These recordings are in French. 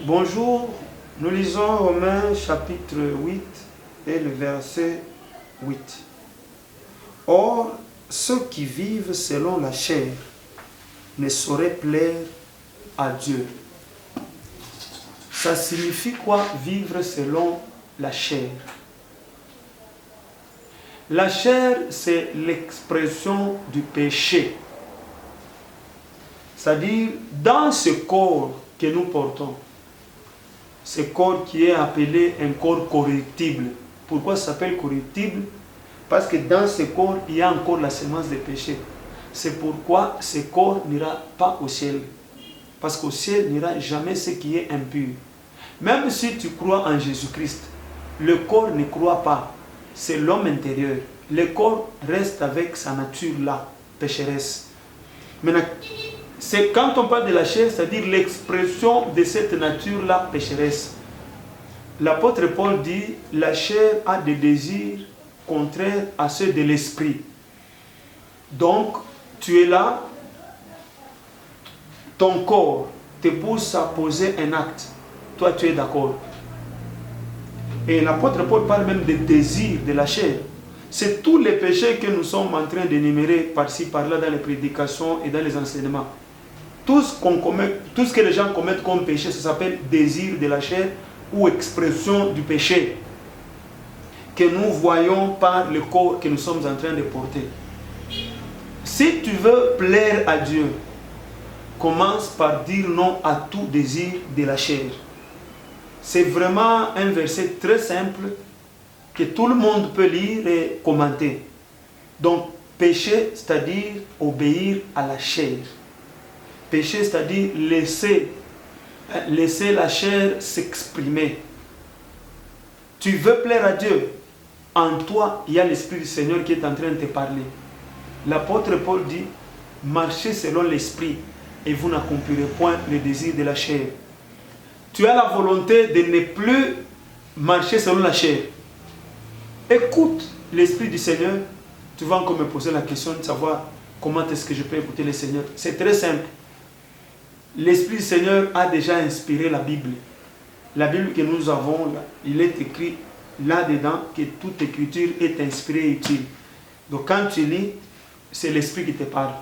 Bonjour, nous lisons Romains chapitre 8 et le verset 8. Or, ceux qui vivent selon la chair ne sauraient plaire à Dieu. Ça signifie quoi, vivre selon la chair? La chair, c'est l'expression du péché. C'est-à-dire, dans ce corps que nous portons, ce corps qui est appelé un corps corruptible. Pourquoi ça s'appelle corruptible? Parce que dans ce corps, il y a encore la semence de péché. C'est pourquoi ce corps n'ira pas au ciel. Parce qu'au ciel n'ira jamais ce qui est impur. Même si tu crois en Jésus-Christ, le corps ne croit pas. C'est l'homme intérieur. Le corps reste avec sa nature là, pécheresse. Maintenant, c'est quand on parle de la chair, c'est-à-dire l'expression de cette nature-là pécheresse. L'apôtre Paul dit, la chair a des désirs contraires à ceux de l'esprit. Donc, tu es là, ton corps te pousse à poser un acte. Toi, tu es d'accord. Et l'apôtre Paul parle même des désirs de la chair. C'est tous les péchés que nous sommes en train d'énumérer par-ci, par-là, dans les prédications et dans les enseignements. Tout ce que les gens commettent comme péché, ça s'appelle désir de la chair ou expression du péché que nous voyons par le corps que nous sommes en train de porter. Si tu veux plaire à Dieu, commence par dire non à tout désir de la chair. C'est vraiment un verset très simple que tout le monde peut lire et commenter. Donc, péché, c'est-à-dire obéir à la chair. Péché, c'est-à-dire laisser la chair s'exprimer. Tu veux plaire à Dieu. En toi, il y a l'Esprit du Seigneur qui est en train de te parler. L'apôtre Paul dit, marchez selon l'Esprit et vous n'accomplirez point le désir de la chair. Tu as la volonté de ne plus marcher selon la chair. Écoute l'Esprit du Seigneur. Tu vas encore me poser la question de savoir comment est-ce que je peux écouter le Seigneur. C'est très simple. L'Esprit du Seigneur a déjà inspiré la Bible. La Bible que nous avons, là, il est écrit là-dedans que toute écriture est inspirée et utile. Donc quand tu lis, c'est l'Esprit qui te parle.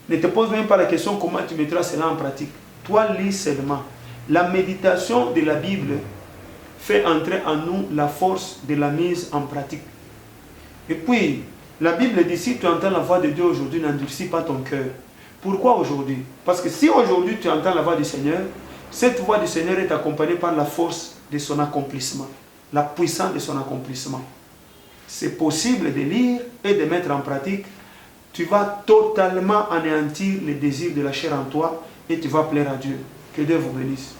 Ne te pose même pas la question comment tu mettras cela en pratique. Toi, lis seulement. La méditation de la Bible fait entrer en nous la force de la mise en pratique. Et puis, la Bible dit, si tu entends la voix de Dieu aujourd'hui, n'endurcis pas ton cœur. Pourquoi aujourd'hui? Parce que si aujourd'hui tu entends la voix du Seigneur, cette voix du Seigneur est accompagnée par la force de son accomplissement, la puissance de son accomplissement. C'est possible de lire et de mettre en pratique. Tu vas totalement anéantir les désirs de la chair en toi et tu vas plaire à Dieu. Que Dieu vous bénisse.